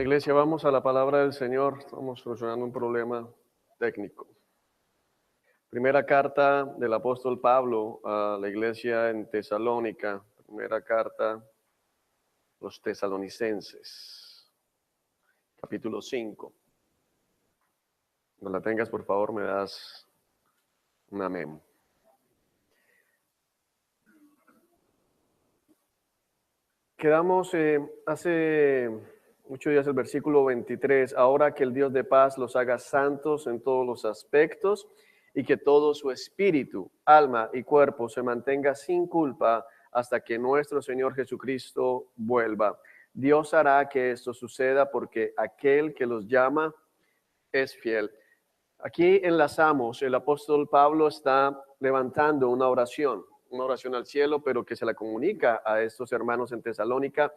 Iglesia, vamos a la palabra del Señor. Estamos solucionando un problema técnico. Primera carta del apóstol Pablo a la iglesia en Tesalónica. Primera carta a los tesalonicenses. Capítulo 5. Cuando la tengas, por favor, me das un amén. Quedamos hace 8 días el versículo 23. Ahora que el Dios de paz los haga santos en todos los aspectos y que todo su espíritu, alma y cuerpo se mantenga sin culpa hasta que nuestro Señor Jesucristo vuelva. Dios hará que esto suceda porque aquel que los llama es fiel. Aquí enlazamos, el apóstol Pablo está levantando una oración al cielo, pero que se la comunica a estos hermanos en Tesalónica,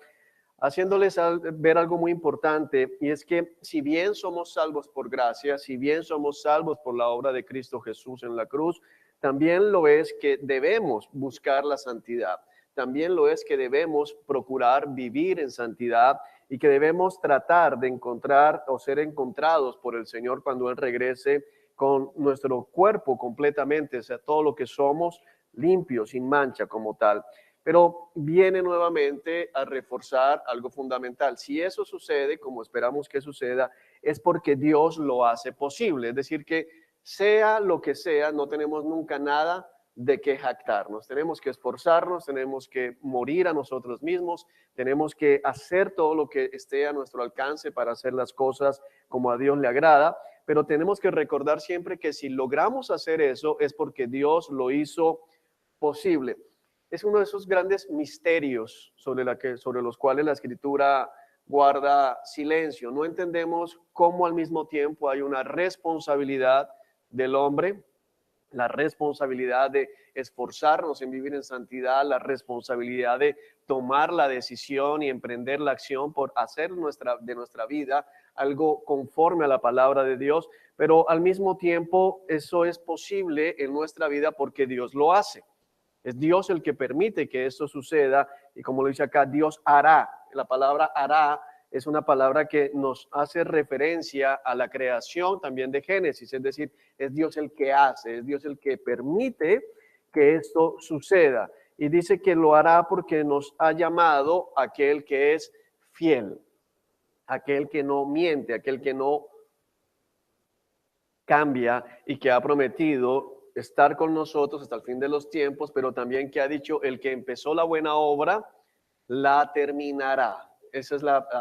haciéndoles ver algo muy importante, y es que si bien somos salvos por gracia, si bien somos salvos por la obra de Cristo Jesús en la cruz, también lo es que debemos buscar la santidad, también lo es que debemos procurar vivir en santidad y que debemos tratar de encontrar o ser encontrados por el Señor cuando Él regrese con nuestro cuerpo completamente, o sea, todo lo que somos limpio, sin mancha como tal. Pero viene nuevamente a reforzar algo fundamental. Si eso sucede, como esperamos que suceda, es porque Dios lo hace posible. Es decir, que sea lo que sea, no tenemos nunca nada de qué jactarnos. Tenemos que esforzarnos, tenemos que morir a nosotros mismos, tenemos que hacer todo lo que esté a nuestro alcance para hacer las cosas como a Dios le agrada, pero tenemos que recordar siempre que si logramos hacer eso es porque Dios lo hizo posible. Es uno de esos grandes misterios sobre los cuales la Escritura guarda silencio. No entendemos cómo al mismo tiempo hay una responsabilidad del hombre, la responsabilidad de esforzarnos en vivir en santidad, la responsabilidad de tomar la decisión y emprender la acción por hacer de nuestra vida algo conforme a la palabra de Dios, pero al mismo tiempo eso es posible en nuestra vida porque Dios lo hace. Es Dios el que permite que esto suceda y como lo dice acá, Dios hará. La palabra hará es una palabra que nos hace referencia a la creación también de Génesis, es decir, es Dios el que hace, es Dios el que permite que esto suceda. Y dice que lo hará porque nos ha llamado aquel que es fiel, aquel que no miente, aquel que no cambia y que ha prometido estar con nosotros hasta el fin de los tiempos, pero también que ha dicho, el que empezó la buena obra, la terminará.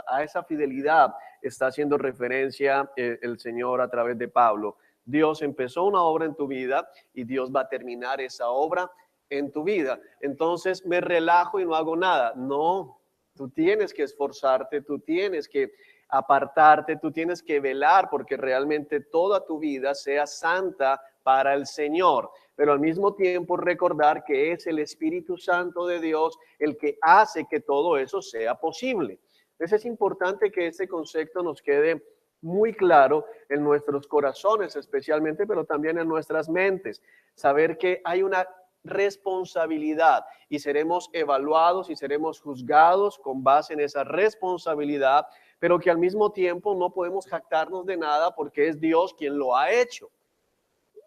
A esa fidelidad está haciendo referencia el Señor a través de Pablo. Dios empezó una obra en tu vida y Dios va a terminar esa obra en tu vida. Entonces me relajo y no hago nada. No, tú tienes que esforzarte, tú tienes que apartarte, tú tienes que velar porque realmente toda tu vida sea santa para el Señor, pero al mismo tiempo recordar que es el Espíritu Santo de Dios el que hace que todo eso sea posible. Entonces es importante que este concepto nos quede muy claro en nuestros corazones especialmente, pero también en nuestras mentes. Saber que hay una responsabilidad y seremos evaluados y seremos juzgados con base en esa responsabilidad, pero que al mismo tiempo no podemos jactarnos de nada porque es Dios quien lo ha hecho.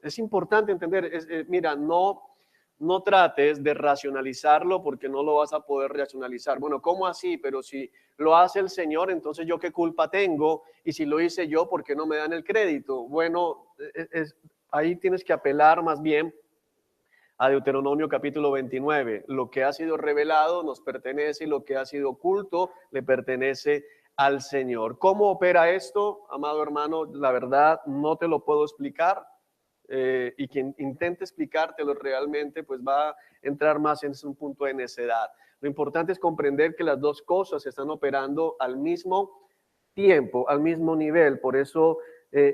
Es importante entender, mira, no trates de racionalizarlo porque no lo vas a poder racionalizar. Bueno, ¿cómo así? Pero si lo hace el Señor, entonces ¿yo qué culpa tengo? Y si lo hice yo, ¿por qué no me dan el crédito? Bueno, ahí tienes que apelar más bien a Deuteronomio capítulo 29. Lo que ha sido revelado nos pertenece y lo que ha sido oculto le pertenece al Señor. ¿Cómo opera esto, amado hermano? La verdad no te lo puedo explicar. Y quien intente explicártelo realmente pues va a entrar más en un punto de necedad. Lo importante es comprender que las dos cosas están operando al mismo tiempo, al mismo nivel. Por eso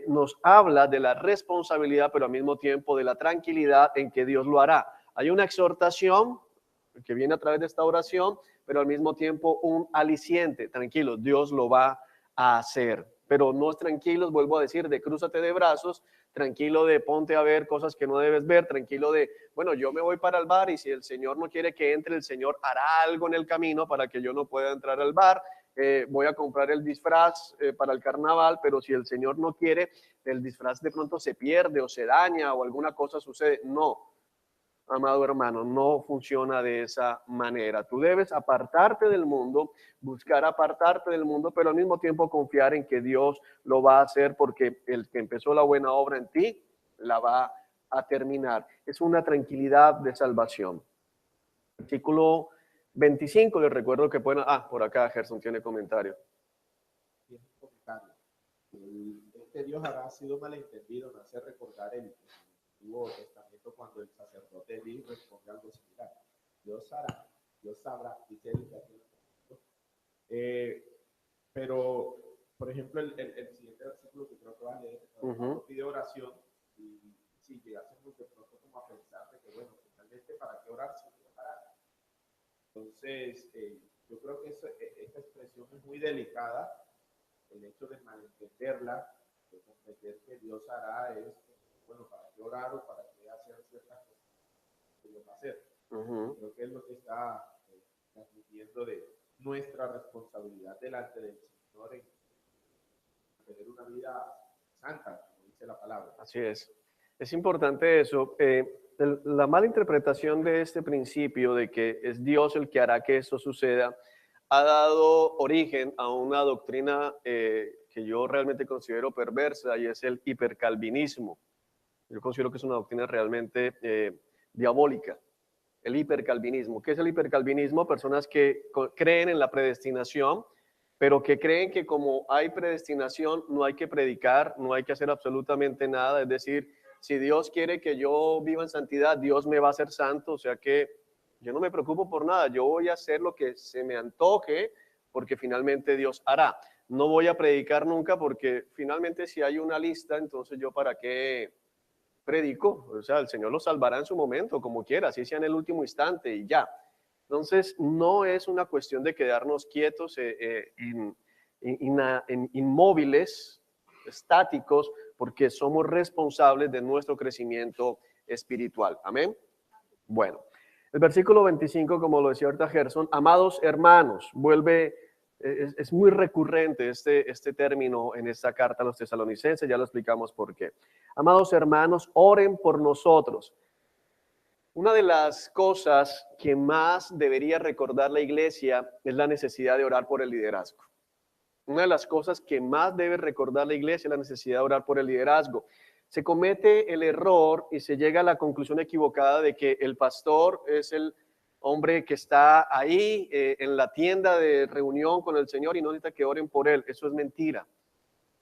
nos habla de la responsabilidad, pero al mismo tiempo de la tranquilidad en que Dios lo hará. Hay una exhortación que viene a través de esta oración, pero al mismo tiempo un aliciente. Tranquilos, Dios lo va a hacer. Pero no es tranquilos, vuelvo a decir, de crúzate de brazos, tranquilo de ponte a ver cosas que no debes ver, tranquilo de, bueno, yo me voy para el bar y si el Señor no quiere que entre, el Señor hará algo en el camino para que yo no pueda entrar al bar voy a comprar el disfraz para el carnaval, pero si el Señor no quiere, el disfraz de pronto se pierde o se daña o alguna cosa sucede. No, amado hermano, no funciona de esa manera. Tú debes apartarte del mundo, buscar apartarte del mundo, pero al mismo tiempo confiar en que Dios lo va a hacer porque el que empezó la buena obra en ti, la va a terminar. Es una tranquilidad de salvación. Versículo 25, les recuerdo que pueden... por acá Gerson tiene comentario. Tiene un comentario. Este Dios habrá sido malentendido, me hace recordar el Antiguo Testamento cuando el sacerdote Eli responde algo similar. Dios hará, Dios sabrá, dice él. Pero, por ejemplo, el siguiente versículo que creo que va a leer, pide oración, y si llegásemos de pronto como a pensar de que, bueno, finalmente, ¿para qué orar si Dios hará? Entonces, yo creo que esta expresión es muy delicada, el hecho de malentenderla, de comprender que Dios hará es, bueno, ¿para qué orar o para qué hacer ciertas cosas que Dios va a hacer? Creo que es lo que está transmitiendo de nuestra responsabilidad delante del Señor en tener una vida santa, como dice la palabra. Así es. Es importante eso. La mala interpretación de este principio de que es Dios el que hará que esto suceda ha dado origen a una doctrina que yo realmente considero perversa y es el hipercalvinismo. Yo considero que es una doctrina realmente diabólica. El hipercalvinismo. ¿Qué es el hipercalvinismo? Personas que creen en la predestinación, pero que creen que como hay predestinación no hay que predicar, no hay que hacer absolutamente nada. Es decir, si Dios quiere que yo viva en santidad, Dios me va a hacer santo, o sea que yo no me preocupo por nada, yo voy a hacer lo que se me antoje porque finalmente Dios hará. No voy a predicar nunca porque finalmente si hay una lista, entonces yo para qué predico, o sea, el Señor lo salvará en su momento, como quiera, así sea en el último instante y ya. Entonces, no es una cuestión de quedarnos quietos, inmóviles, estáticos, porque somos responsables de nuestro crecimiento espiritual. Amén. Bueno, el versículo 25, como lo decía ahorita Gerson, amados hermanos, es muy recurrente este término en esta carta a los tesalonicenses, ya lo explicamos por qué. Amados hermanos, oren por nosotros. Una de las cosas que más debería recordar la iglesia es la necesidad de orar por el liderazgo. Una de las cosas que más debe recordar la iglesia es la necesidad de orar por el liderazgo. Se comete el error y se llega a la conclusión equivocada de que el pastor es el hombre que está ahí en la tienda de reunión con el Señor y no necesita que oren por él. Eso es mentira.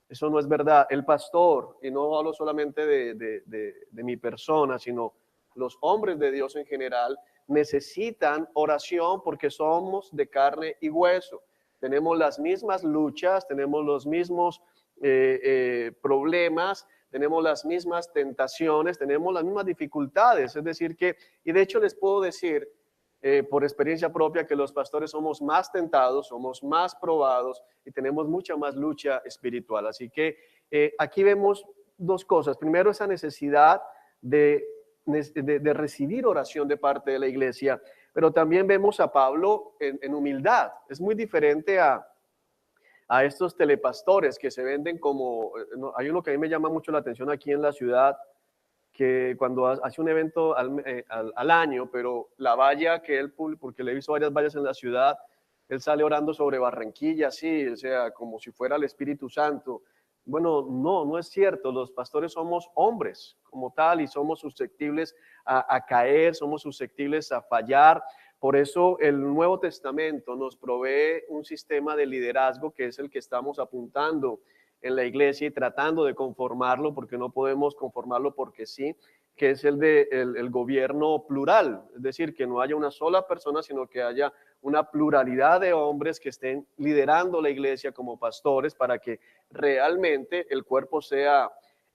Eso no es verdad. El pastor, y no hablo solamente de mi persona, sino los hombres de Dios en general, necesitan oración porque somos de carne y hueso. Tenemos las mismas luchas, tenemos los mismos problemas, tenemos las mismas tentaciones, tenemos las mismas dificultades. Es decir que, y de hecho les puedo decir por experiencia propia que los pastores somos más tentados, somos más probados y tenemos mucha más lucha espiritual. Así que aquí vemos dos cosas. Primero, esa necesidad de recibir oración de parte de la iglesia, pero también vemos a Pablo en humildad. Es muy diferente a estos telepastores que se venden como, hay uno que a mí me llama mucho la atención aquí en la ciudad, que cuando hace un evento al año, pero la valla que él, porque le he visto varias vallas en la ciudad, él sale orando sobre Barranquilla, sí, o sea, como si fuera el Espíritu Santo. Bueno, no es cierto, los pastores somos hombres como tal y somos susceptibles a caer, somos susceptibles a fallar. Por eso el Nuevo Testamento nos provee un sistema de liderazgo que es el que estamos apuntando en la iglesia y tratando de conformarlo, porque no podemos conformarlo porque sí, que es el gobierno plural, es decir, que no haya una sola persona, sino que haya una pluralidad de hombres que estén liderando la iglesia como pastores para que realmente el cuerpo sea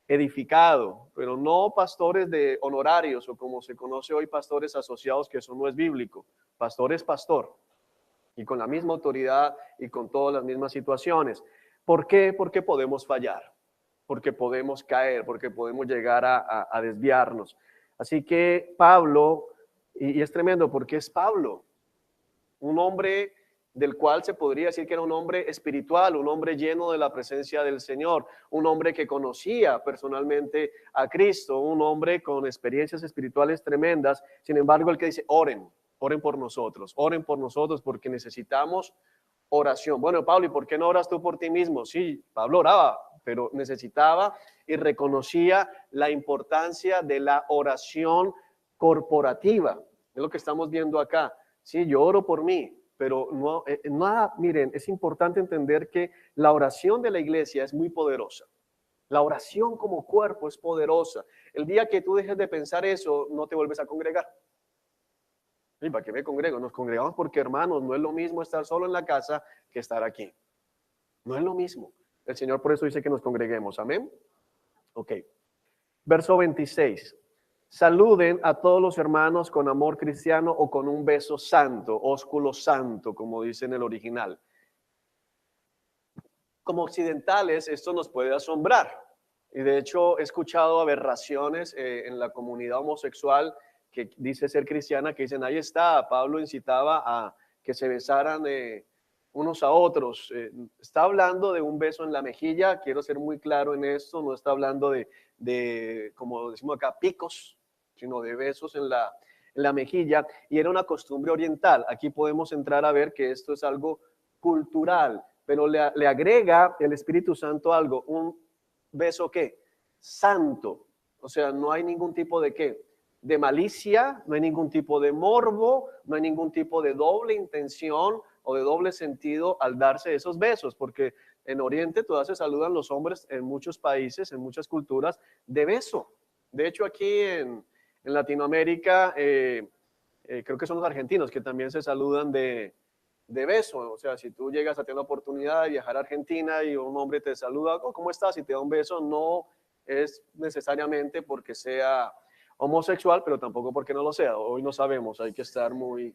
edificado, pero no pastores de honorarios o como se conoce hoy pastores asociados, que eso no es bíblico. Pastor es pastor y con la misma autoridad y con todas las mismas situaciones. ¿Por qué? Porque podemos fallar, porque podemos caer, porque podemos llegar a desviarnos. Así que Pablo, y es tremendo porque es Pablo, un hombre del cual se podría decir que era un hombre espiritual, un hombre lleno de la presencia del Señor, un hombre que conocía personalmente a Cristo, un hombre con experiencias espirituales tremendas. Sin embargo, el que dice, oren por nosotros porque necesitamos oración. Bueno, Pablo, ¿y por qué no oras tú por ti mismo? Sí, Pablo oraba, pero necesitaba y reconocía la importancia de la oración corporativa. Es lo que estamos viendo acá. Sí, yo oro por mí, pero no, miren, es importante entender que la oración de la iglesia es muy poderosa. La oración como cuerpo es poderosa. El día que tú dejes de pensar eso, no te vuelves a congregar. ¿Y para qué me congrego? Nos congregamos porque, hermanos, no es lo mismo estar solo en la casa que estar aquí. No es lo mismo. El Señor por eso dice que nos congreguemos. Amén. Ok. Verso 26. Saluden a todos los hermanos con amor cristiano o con un beso santo, ósculo santo, como dice en el original. Como occidentales, esto nos puede asombrar. Y de hecho, he escuchado aberraciones en la comunidad homosexual que dice ser cristiana, que dicen, ahí está, Pablo incitaba a que se besaran unos a otros. Está hablando de un beso en la mejilla, quiero ser muy claro en esto, no está hablando de como decimos acá, picos, sino de besos en la mejilla, y era una costumbre oriental. Aquí podemos entrar a ver que esto es algo cultural, pero le agrega el Espíritu Santo algo, un beso ¿qué? Santo. O sea, no hay ningún tipo de ¿qué? De malicia, no hay ningún tipo de morbo, no hay ningún tipo de doble intención o de doble sentido al darse esos besos, porque en Oriente todavía se saludan los hombres en muchos países, en muchas culturas, de beso. De hecho, aquí en Latinoamérica, creo que son los argentinos que también se saludan de beso. O sea, si tú llegas a tener la oportunidad de viajar a Argentina y un hombre te saluda, oh, ¿cómo estás? Y te da un beso, no es necesariamente porque sea homosexual, pero tampoco porque no lo sea. Hoy no sabemos, hay que estar muy,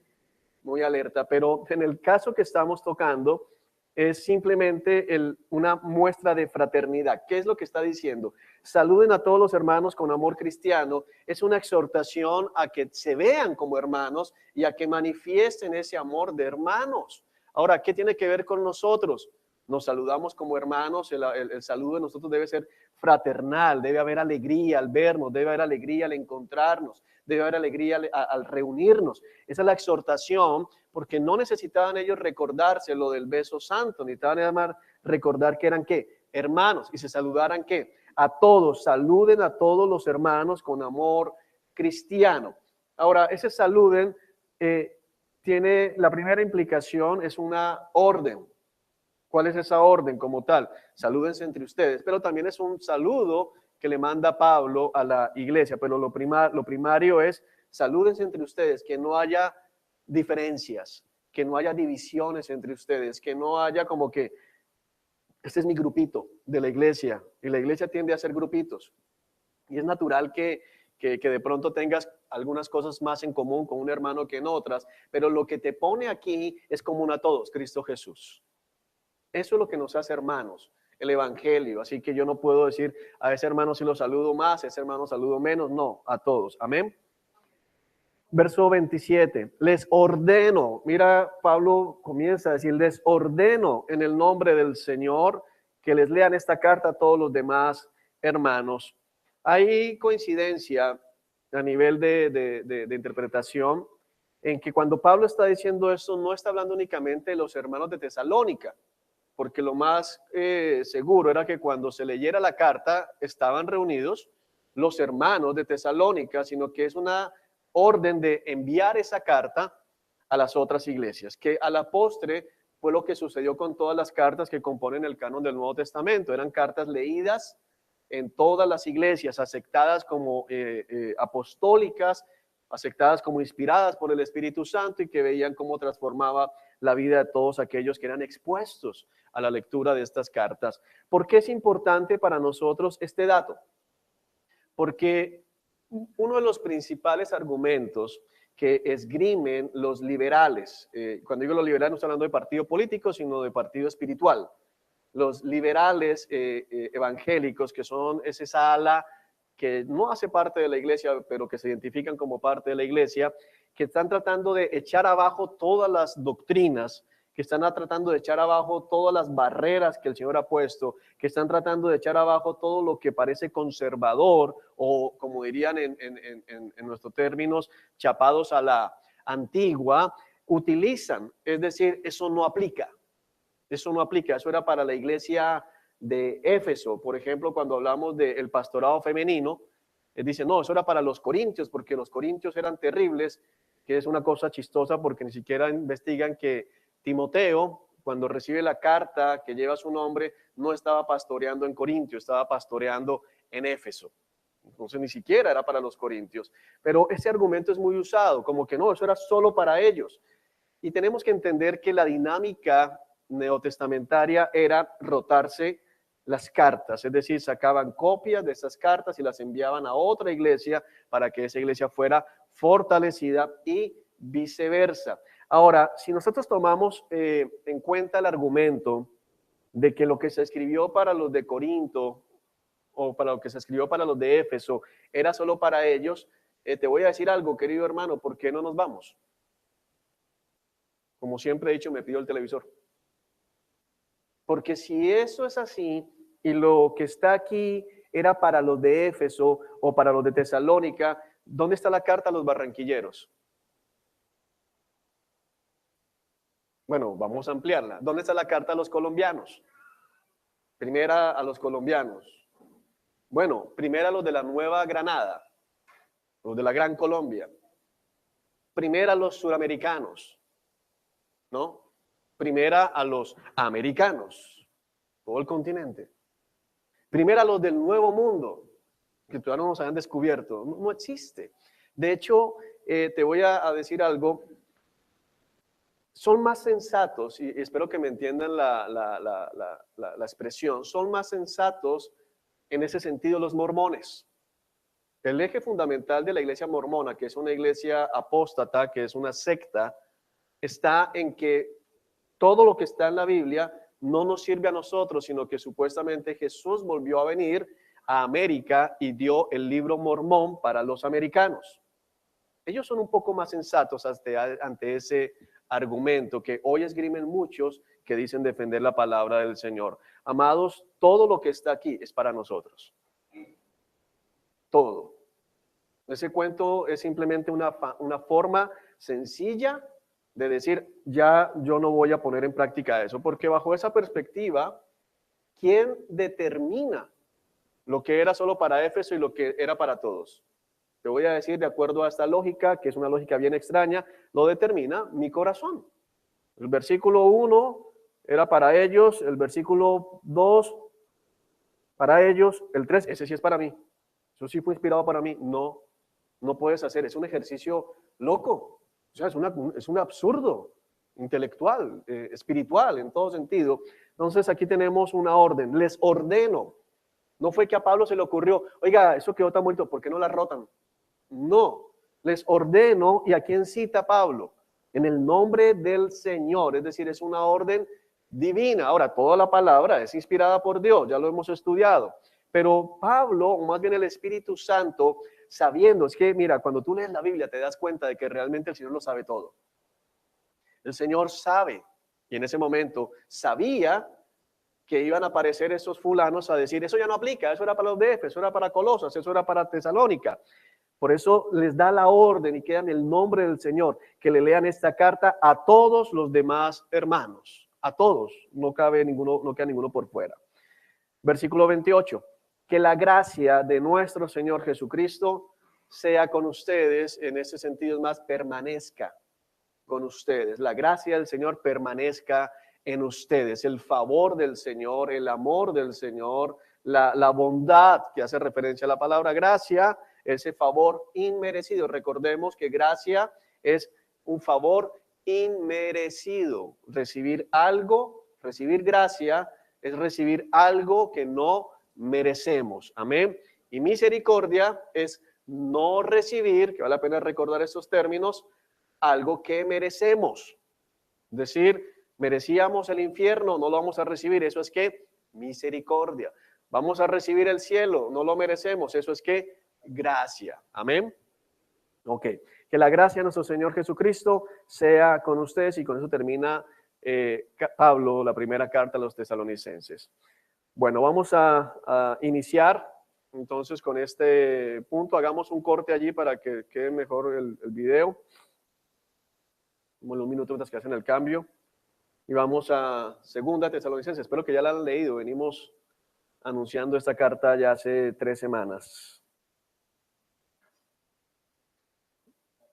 muy alerta. Pero en el caso que estamos tocando, es simplemente una muestra de fraternidad. ¿Qué es lo que está diciendo? Saluden a todos los hermanos con amor cristiano. Es una exhortación a que se vean como hermanos y a que manifiesten ese amor de hermanos. Ahora, ¿qué tiene que ver con nosotros? Nos saludamos como hermanos, el saludo de nosotros debe ser fraternal, debe haber alegría al vernos, debe haber alegría al encontrarnos, debe haber alegría al reunirnos. Esa es la exhortación, porque no necesitaban ellos recordarse lo del beso santo, necesitaban nada más recordar que eran ¿qué? Hermanos, y se saludaran ¿qué? A todos, saluden a todos los hermanos con amor cristiano. Ahora, ese saluden tiene, la primera implicación es una orden. ¿Cuál es esa orden como tal? Salúdense entre ustedes, pero también es un saludo que le manda Pablo a la iglesia, pero lo primario es salúdense entre ustedes, que no haya diferencias, que no haya divisiones entre ustedes, que no haya como que este es mi grupito de la iglesia y la iglesia tiende a ser grupitos y es natural que de pronto tengas algunas cosas más en común con un hermano que en otras, pero lo que te pone aquí es común a todos, Cristo Jesús. Eso es lo que nos hace hermanos, el evangelio. Así que yo no puedo decir a ese hermano si lo saludo más, a ese hermano saludo menos. No, a todos. Amén. Verso 27. Les ordeno. Mira, Pablo comienza a decir, les ordeno en el nombre del Señor que les lean esta carta a todos los demás hermanos. Hay coincidencia a nivel de interpretación en que cuando Pablo está diciendo esto, no está hablando únicamente de los hermanos de Tesalónica, porque lo más seguro era que cuando se leyera la carta estaban reunidos los hermanos de Tesalónica, sino que es una orden de enviar esa carta a las otras iglesias, que a la postre fue lo que sucedió con todas las cartas que componen el canon del Nuevo Testamento. Eran cartas leídas en todas las iglesias, aceptadas como apostólicas, aceptadas como inspiradas por el Espíritu Santo y que veían cómo transformaba la vida de todos aquellos que eran expuestos a la lectura de estas cartas. ¿Por qué es importante para nosotros este dato? Porque uno de los principales argumentos que esgrimen los liberales, cuando digo los liberales no estoy hablando de partido político, sino de partido espiritual, los liberales evangélicos, que son esa ala que no hace parte de la iglesia, pero que se identifican como parte de la iglesia, que están tratando de echar abajo todas las doctrinas que están tratando de echar abajo todas las barreras que el Señor ha puesto, que están tratando de echar abajo todo lo que parece conservador o, como dirían en nuestros términos, chapados a la antigua, utilizan. Es decir, eso no aplica. Eso no aplica. Eso era para la iglesia de Éfeso. Por ejemplo, cuando hablamos del pastorado femenino, dice, no, eso era para los corintios, porque los corintios eran terribles, que es una cosa chistosa porque ni siquiera investigan que Timoteo, cuando recibe la carta que lleva su nombre, no estaba pastoreando en Corintio, estaba pastoreando en Éfeso. Entonces ni siquiera era para los corintios. Pero ese argumento es muy usado, como que no, eso era solo para ellos. Y tenemos que entender que la dinámica neotestamentaria era rotarse las cartas, es decir, sacaban copias de esas cartas y las enviaban a otra iglesia para que esa iglesia fuera fortalecida y viceversa. Ahora, si nosotros tomamos en cuenta el argumento de que lo que se escribió para los de Corinto o para lo que se escribió para los de Éfeso era solo para ellos, te voy a decir algo, querido hermano, ¿por qué no nos vamos? Como siempre he dicho, me pido el televisor. Porque si eso es así y lo que está aquí era para los de Éfeso o para los de Tesalónica, ¿dónde está la carta a los barranquilleros? Bueno, vamos a ampliarla. ¿Dónde está la carta a los colombianos? Primera a los colombianos. Bueno, primera a los de la Nueva Granada, los de la Gran Colombia. Primera a los suramericanos, ¿no? Primera a los americanos, todo el continente. Primera a los del Nuevo Mundo, que todavía no nos habían descubierto. No existe. De hecho, te voy a decir algo. Son más sensatos, y espero que me entiendan la expresión, son más sensatos en ese sentido los mormones. El eje fundamental de la iglesia mormona, que es una iglesia apóstata, que es una secta, está en que todo lo que está en la Biblia no nos sirve a nosotros, sino que supuestamente Jesús volvió a venir a América y dio el libro mormón para los americanos. Ellos son un poco más sensatos ante ese argumento que hoy esgrimen muchos que dicen defender la palabra del Señor. Amados, todo lo que está aquí es para nosotros. Todo. Ese cuento es simplemente una forma sencilla de decir, ya yo no voy a poner en práctica eso, porque bajo esa perspectiva, ¿quién determina lo que era solo para Éfeso y lo que era para todos? Te voy a decir, de acuerdo a esta lógica, que es una lógica bien extraña, lo determina mi corazón. El versículo 1 era para ellos, el versículo 2 para ellos, el 3, ese sí es para mí. Eso sí fue inspirado para mí. No, no puedes hacer, es un ejercicio loco. O sea, es un absurdo intelectual, espiritual, en todo sentido. Entonces aquí tenemos una orden, les ordeno. No fue que a Pablo se le ocurrió, oiga, eso quedó tan bonito, ¿por qué no la rotan? No, les ordeno, ¿y a quién cita Pablo? En el nombre del Señor, es decir, es una orden divina. Ahora, toda la palabra es inspirada por Dios, ya lo hemos estudiado. Pero Pablo, o más bien el Espíritu Santo, sabiendo, es que mira, cuando tú lees la Biblia te das cuenta de que realmente el Señor lo sabe todo. El Señor sabe, y en ese momento sabía que iban a aparecer esos fulanos a decir, eso ya no aplica, eso era para los de Éfeso, eso era para Colosas, eso era para Tesalónica. Por eso les da la orden y queda en el nombre del Señor que le lean esta carta a todos los demás hermanos, a todos, no cabe ninguno, no queda ninguno por fuera. Versículo 28, que la gracia de nuestro Señor Jesucristo sea con ustedes, en ese sentido más, permanezca con ustedes. La gracia del Señor permanezca en ustedes, el favor del Señor, el amor del Señor, la bondad que hace referencia a la palabra gracia, ese favor inmerecido. Recordemos que gracia es un favor inmerecido. Recibir algo, recibir gracia es recibir algo que no merecemos. Amén. Y misericordia es no recibir, que vale la pena recordar estos términos, algo que merecemos. Es decir, merecíamos el infierno, no lo vamos a recibir. Eso es que misericordia. Vamos a recibir el cielo, no lo merecemos. Eso es que gracia. Amén. Ok. Que la gracia de nuestro Señor Jesucristo sea con ustedes, y con eso termina Pablo la primera carta a los tesalonicenses. Bueno, vamos a iniciar entonces con este punto. Hagamos un corte allí para que quede mejor el video. Como los minutos mientras que hacen el cambio. Y vamos a segunda Tesalonicenses. Espero que ya la han leído. Venimos anunciando esta carta ya hace 3 semanas.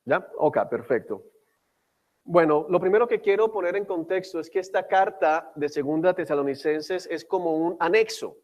¿Ya? Ok, perfecto. Bueno, lo primero que quiero poner en contexto es que esta carta de segunda Tesalonicenses es como un anexo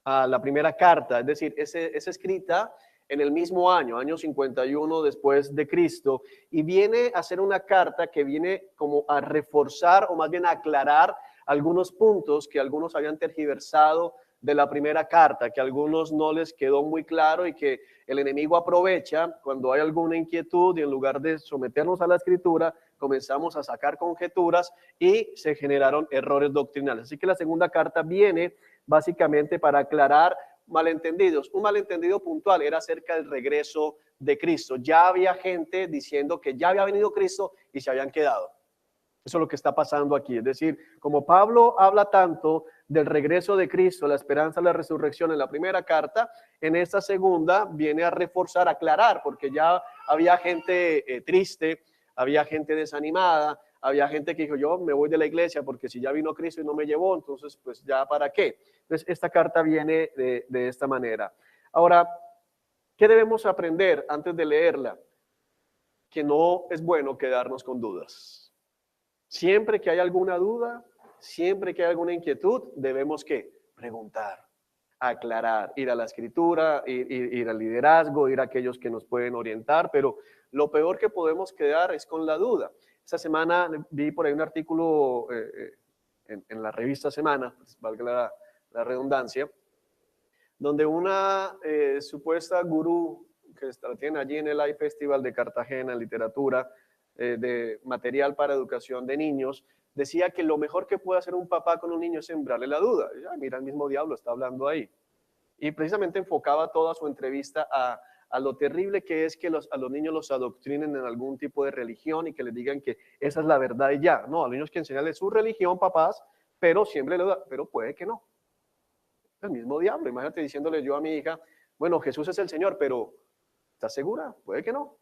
a la primera carta, es decir, es escrita en el mismo año 51 después de Cristo, y viene a ser una carta que viene como a reforzar o más bien a aclarar algunos puntos que algunos habían tergiversado de la primera carta, que a algunos no les quedó muy claro y que el enemigo aprovecha cuando hay alguna inquietud y en lugar de someternos a la escritura, comenzamos a sacar conjeturas y se generaron errores doctrinales. Así que la segunda carta viene básicamente para aclarar malentendidos. Un malentendido puntual era acerca del regreso de Cristo. Ya había gente diciendo que ya había venido Cristo y se habían quedado. Eso es lo que está pasando aquí. Es decir, como Pablo habla tanto del regreso de Cristo, la esperanza de la resurrección en la primera carta, en esta segunda viene a reforzar, a aclarar, porque ya había gente triste, había gente desanimada, había gente que dijo, yo me voy de la iglesia porque si ya vino Cristo y no me llevó, entonces pues ya para qué. Entonces esta carta viene de esta manera. Ahora, ¿qué debemos aprender antes de leerla? Que no es bueno quedarnos con dudas. Siempre que hay alguna duda, siempre que hay alguna inquietud, debemos ¿qué? Preguntar, aclarar, ir a la escritura, ir al liderazgo, ir a aquellos que nos pueden orientar, pero lo peor que podemos quedar es con la duda. Esta semana vi por ahí un artículo en la revista Semana, pues, valga la redundancia, donde una supuesta gurú que la tiene allí en el iFestival de Cartagena, en literatura, de material para educación de niños, decía que lo mejor que puede hacer un papá con un niño es sembrarle la duda. Y, mira, el mismo diablo está hablando ahí. Y precisamente enfocaba toda su entrevista a lo terrible que es que a los niños los adoctrinen en algún tipo de religión y que les digan que esa es la verdad y ya. No, a los niños que enseñarles su religión, papás, pero siempre le duda, pero puede que no. El mismo diablo. Imagínate diciéndole yo a mi hija, bueno, Jesús es el Señor, pero ¿estás segura? Puede que no.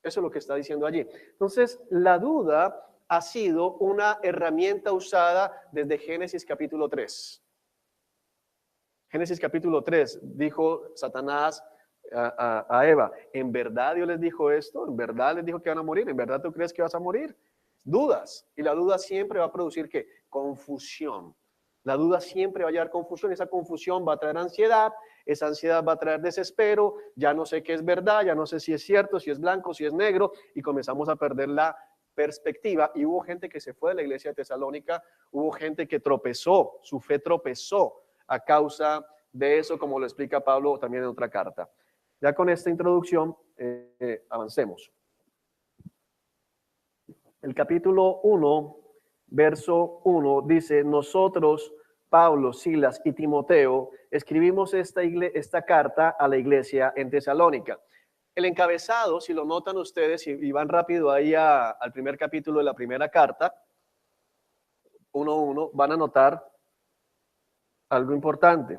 Eso es lo que está diciendo allí. Entonces, la duda ha sido una herramienta usada desde Génesis capítulo 3. Génesis capítulo 3, dijo Satanás a Eva, ¿en verdad Dios les dijo esto? ¿En verdad les dijo que van a morir? ¿En verdad tú crees que vas a morir? Dudas. Y la duda siempre va a producir ¿qué? Confusión. La duda siempre va a llevar confusión. Esa confusión va a traer ansiedad. Esa ansiedad va a traer desespero. Ya no sé qué es verdad, ya no sé si es cierto, si es blanco, si es negro. Y comenzamos a perder la perspectiva. Y hubo gente que se fue de la iglesia de Tesalónica. Hubo gente que tropezó, su fe tropezó a causa de eso, como lo explica Pablo también en otra carta. Ya con esta introducción, avancemos. El capítulo 1, verso 1 dice, nosotros, Pablo, Silas y Timoteo, escribimos esta carta a la iglesia en Tesalónica. El encabezado, si lo notan ustedes y van rápido ahí al primer capítulo de la primera carta, 1:1, van a notar algo importante.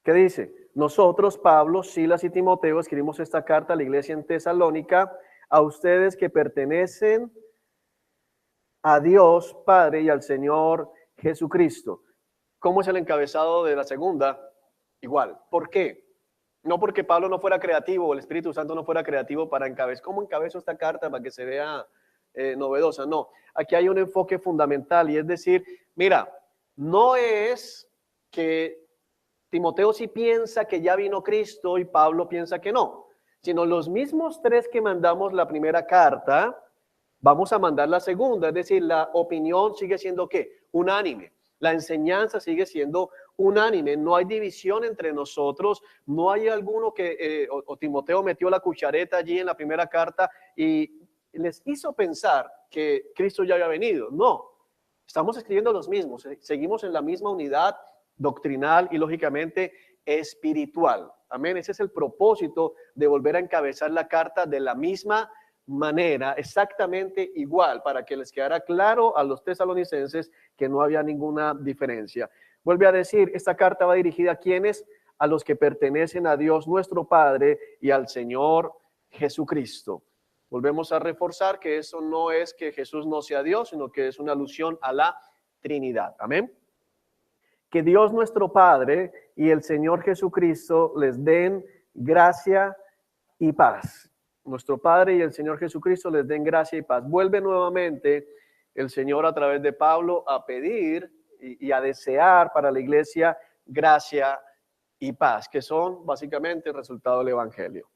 ¿Qué dice? Nosotros, Pablo, Silas y Timoteo, escribimos esta carta a la iglesia en Tesalónica, a ustedes que pertenecen a Dios Padre y al Señor Jesucristo. ¿Cómo es el encabezado de la segunda? Igual. ¿Por qué? No porque Pablo no fuera creativo o el Espíritu Santo no fuera creativo para encabezar. ¿Cómo encabezo esta carta para que se vea novedosa? No, aquí hay un enfoque fundamental y es decir, mira, no es que Timoteo sí piensa que ya vino Cristo y Pablo piensa que no, sino los mismos tres que mandamos la primera carta, vamos a mandar la segunda, es decir, la opinión sigue siendo ¿qué? Unánime. La enseñanza sigue siendo unánime, no hay división entre nosotros, no hay alguno que, o Timoteo metió la cuchareta allí en la primera carta y les hizo pensar que Cristo ya había venido. No, estamos escribiendo los mismos, seguimos en la misma unidad doctrinal y lógicamente espiritual. Amén, ese es el propósito de volver a encabezar la carta de la misma manera, exactamente igual, para que les quedara claro a los tesalonicenses que no había ninguna diferencia. Vuelve a decir, esta carta va dirigida a quienes, a los que pertenecen a Dios nuestro Padre y al Señor Jesucristo. Volvemos a reforzar que eso no es que Jesús no sea Dios, sino que es una alusión a la Trinidad. Amén. Que Dios nuestro Padre y el Señor Jesucristo les den gracia y paz. Nuestro Padre y el Señor Jesucristo les den gracia y paz. Vuelve nuevamente el Señor a través de Pablo a pedir y a desear para la iglesia gracia y paz, que son básicamente el resultado del Evangelio.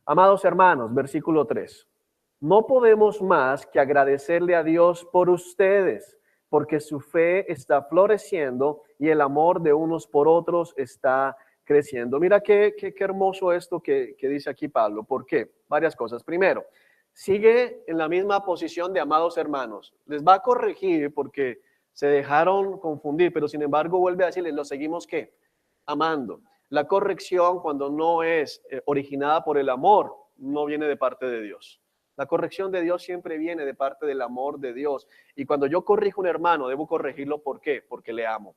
Amados hermanos, versículo 3. No podemos más que agradecerle a Dios por ustedes, porque su fe está floreciendo y el amor de unos por otros está creciendo. Mira qué hermoso esto que dice aquí Pablo. ¿Por qué? Varias cosas. Primero, sigue en la misma posición de amados hermanos. Les va a corregir porque se dejaron confundir, pero sin embargo vuelve a decirles, ¿lo seguimos qué? Amando. La corrección, cuando no es originada por el amor, no viene de parte de Dios. La corrección de Dios siempre viene de parte del amor de Dios. Y cuando yo corrijo a un hermano, debo corregirlo, ¿por qué? Porque le amo.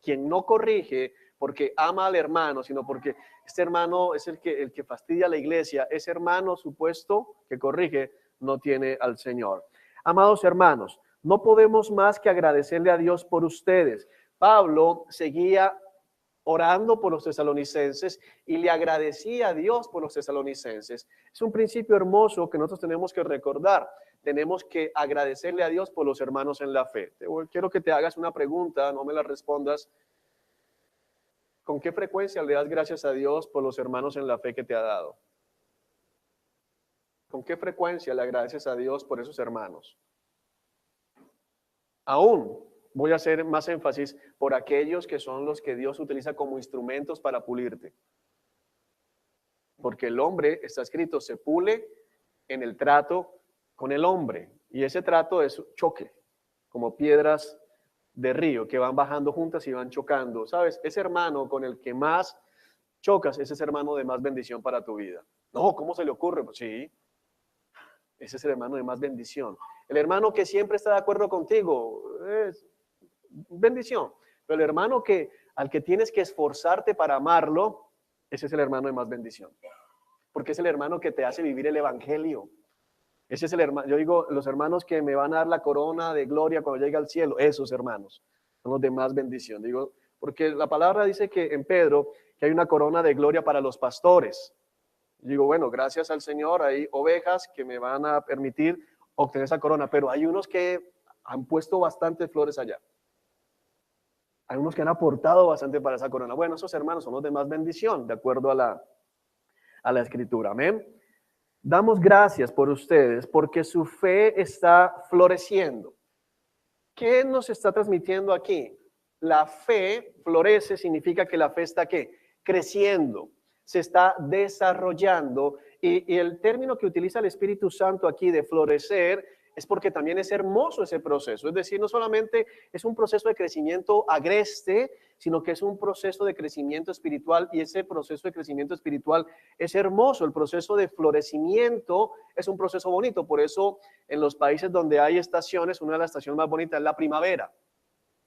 Quien no corrige porque ama al hermano, sino porque este hermano es el que fastidia a la iglesia, ese hermano supuesto que corrige no tiene al Señor. Amados hermanos, no podemos más que agradecerle a Dios por ustedes. Pablo seguía orando por los tesalonicenses y le agradecía a Dios por los tesalonicenses. Es un principio hermoso que nosotros tenemos que recordar. Tenemos que agradecerle a Dios por los hermanos en la fe. Quiero que te hagas una pregunta, no me la respondas. ¿Con qué frecuencia le das gracias a Dios por los hermanos en la fe que te ha dado? ¿Con qué frecuencia le agradeces a Dios por esos hermanos? Aún voy a hacer más énfasis por aquellos que son los que Dios utiliza como instrumentos para pulirte. Porque el hombre, está escrito, se pule en el trato con el hombre. Y ese trato es choque, como piedras de río que van bajando juntas y van chocando. ¿Sabes? Ese hermano con el que más chocas, ese es hermano de más bendición para tu vida. No, ¿cómo se le ocurre? Pues sí, ese es el hermano de más bendición. El hermano que siempre está de acuerdo contigo es bendición. Pero el hermano al que tienes que esforzarte para amarlo, ese es el hermano de más bendición. Porque es el hermano que te hace vivir el evangelio. Ese es el hermano, yo digo, los hermanos que me van a dar la corona de gloria cuando llegue al cielo, esos hermanos son los de más bendición. Digo, porque la palabra dice que en Pedro que hay una corona de gloria para los pastores. Digo, bueno, gracias al Señor, hay ovejas que me van a permitir obtener esa corona, pero hay unos que han puesto bastantes flores allá. Hay unos que han aportado bastante para esa corona. Bueno, esos hermanos son los de más bendición, de acuerdo a la Escritura. Amén. Damos gracias por ustedes porque su fe está floreciendo. ¿Qué nos está transmitiendo aquí? La fe florece, significa que la fe está ¿qué? Creciendo, se está desarrollando. Y el término que utiliza el Espíritu Santo aquí de florecer es porque también es hermoso ese proceso. Es decir, no solamente es un proceso de crecimiento agreste, sino que es un proceso de crecimiento espiritual, y ese proceso de crecimiento espiritual es hermoso. El proceso de florecimiento es un proceso bonito. Por eso en los países donde hay estaciones, una de las estaciones más bonitas es la primavera,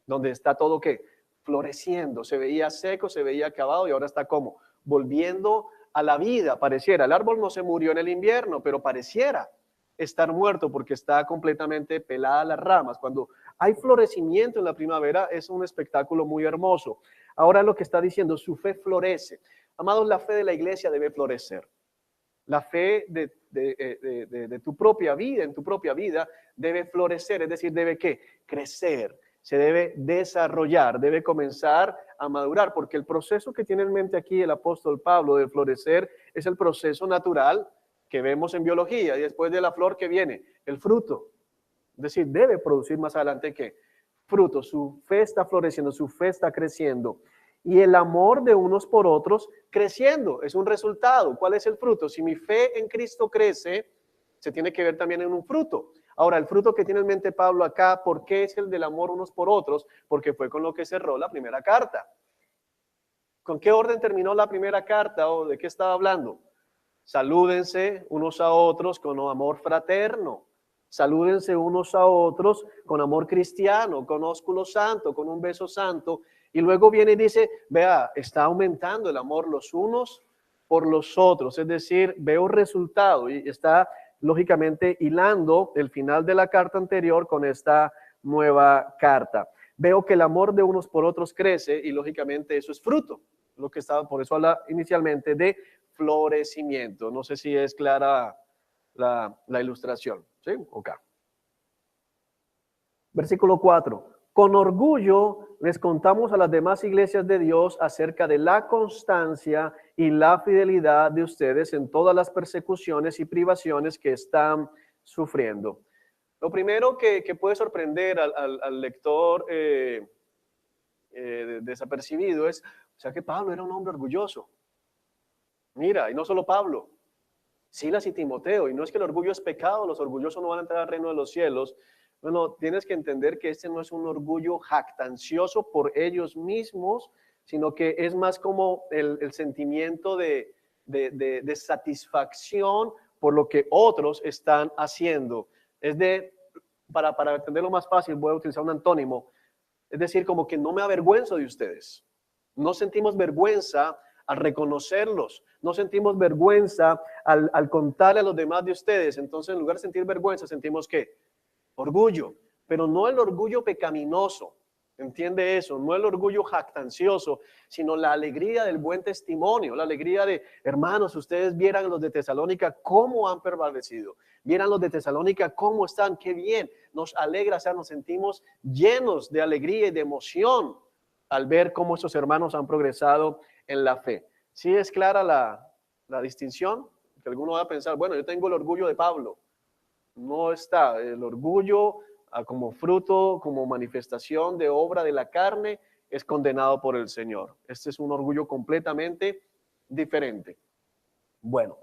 donde está todo ¿qué? Floreciendo. Se veía seco, se veía acabado y ahora está como volviendo a la vida, pareciera. El árbol no se murió en el invierno, pero pareciera estar muerto porque está completamente pelada las ramas. Cuando hay florecimiento en la primavera es un espectáculo muy hermoso. Ahora lo que está diciendo, su fe florece. Amados, la fe de la iglesia debe florecer. La fe de tu propia vida, en tu propia vida, debe florecer, es decir, debe ¿qué? Crecer, se debe desarrollar, debe comenzar a madurar, porque el proceso que tiene en mente aquí el apóstol Pablo de florecer es el proceso natural que vemos en biología, y después de la flor que viene, el fruto. Es decir, debe producir más adelante ¿qué? Fruto. Su fe está floreciendo, su fe está creciendo. Y el amor de unos por otros creciendo, es un resultado. ¿Cuál es el fruto? Si mi fe en Cristo crece, se tiene que ver también en un fruto. Ahora, el fruto que tiene en mente Pablo acá, ¿por qué es el del amor unos por otros? Porque fue con lo que cerró la primera carta. ¿Con qué orden terminó la primera carta o de qué estaba hablando? Salúdense unos a otros con amor fraterno. Salúdense unos a otros con amor cristiano, con ósculo santo, con un beso santo. Y luego viene y dice, vea, está aumentando el amor los unos por los otros. Es decir, veo resultado y está lógicamente hilando el final de la carta anterior con esta nueva carta. Veo que el amor de unos por otros crece y lógicamente eso es fruto. Lo que estaba, por eso habla inicialmente de florecimiento. No sé si es clara la ilustración. ¿Sí? Ok. Versículo 4. Con orgullo les contamos a las demás iglesias de Dios acerca de la constancia y la fidelidad de ustedes en todas las persecuciones y privaciones que están sufriendo. Lo primero que puede sorprender al lector desapercibido es, o sea que Pablo era un hombre orgulloso. Mira, y no solo Pablo, Silas y Timoteo, y no es que el orgullo es pecado, los orgullosos no van a entrar al reino de los cielos. Bueno, tienes que entender que este no es un orgullo jactancioso por ellos mismos, sino que es más como el sentimiento de satisfacción por lo que otros están haciendo. Es para entenderlo más fácil, voy a utilizar un antónimo, es decir, como que no me avergüenzo de ustedes. No sentimos vergüenza al reconocerlos, no sentimos vergüenza al contarle a los demás de ustedes. Entonces, en lugar de sentir vergüenza, sentimos ¿qué? Orgullo, pero no el orgullo pecaminoso. ¿Entiende eso? No el orgullo jactancioso, sino la alegría del buen testimonio, la alegría de, hermanos, ustedes vieran los de Tesalónica cómo han prevalecido, vieran los de Tesalónica cómo están, qué bien, nos alegra, o sea, nos sentimos llenos de alegría y de emoción al ver cómo esos hermanos han progresado en la fe. ¿Sí es clara la distinción? Que alguno va a pensar, bueno, yo tengo el orgullo de Pablo. No está, el orgullo como fruto, como manifestación de obra de la carne, es condenado por el Señor. Este es un orgullo completamente diferente. Bueno,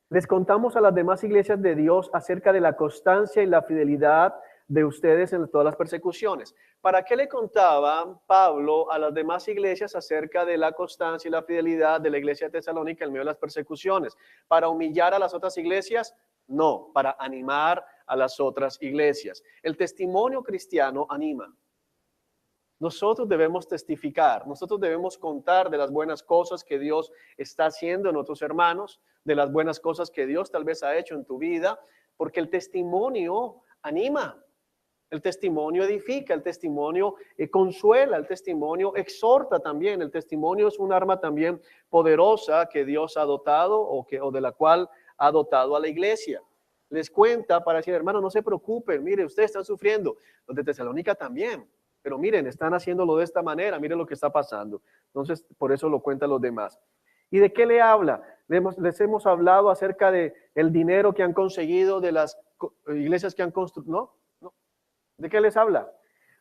les contamos a las demás iglesias de Dios acerca de la constancia y la fidelidad de ustedes en todas las persecuciones. ¿Para qué le contaba Pablo a las demás iglesias acerca de la constancia y la fidelidad de la iglesia de Tesalónica en medio de las persecuciones? ¿Para humillar a las otras iglesias? No, para animar a las otras iglesias. El testimonio cristiano anima. Nosotros debemos testificar, nosotros debemos contar de las buenas cosas que Dios está haciendo en otros hermanos, de las buenas cosas que Dios tal vez ha hecho en tu vida, porque el testimonio anima, el testimonio edifica, el testimonio consuela, el testimonio exhorta también, el testimonio es un arma también poderosa que Dios ha dotado o de la cual ha dotado a la iglesia. Les cuenta para decir, hermano, no se preocupen, mire, ustedes están sufriendo, los de Tesalónica también. Pero miren, están haciéndolo de esta manera, miren lo que está pasando. Entonces, por eso lo cuentan los demás. ¿Y de qué le habla? Les hemos hablado acerca de el dinero que han conseguido de las iglesias que han construido. No. ¿De qué les habla?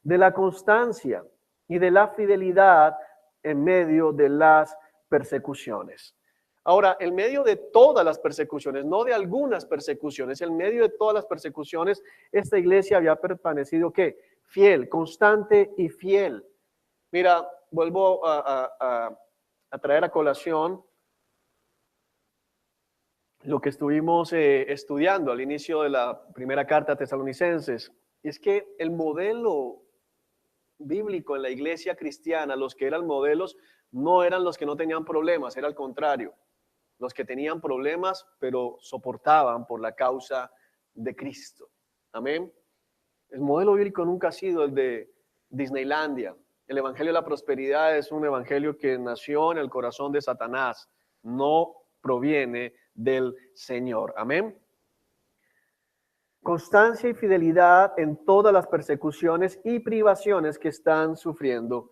De la constancia y de la fidelidad en medio de las persecuciones. Ahora, en medio de todas las persecuciones, no de algunas persecuciones, en medio de todas las persecuciones, esta iglesia había permanecido ¿qué? Fiel, constante y fiel. Mira, vuelvo a traer a colación lo que estuvimos estudiando al inicio de la primera carta a Tesalonicenses. Es que el modelo bíblico en la iglesia cristiana, los que eran modelos, no eran los que no tenían problemas, era al contrario. Los que tenían problemas, pero soportaban por la causa de Cristo. Amén. El modelo bíblico nunca ha sido el de Disneylandia. El evangelio de la prosperidad es un evangelio que nació en el corazón de Satanás, no proviene del Señor. Amén. Constancia y fidelidad en todas las persecuciones y privaciones que están sufriendo.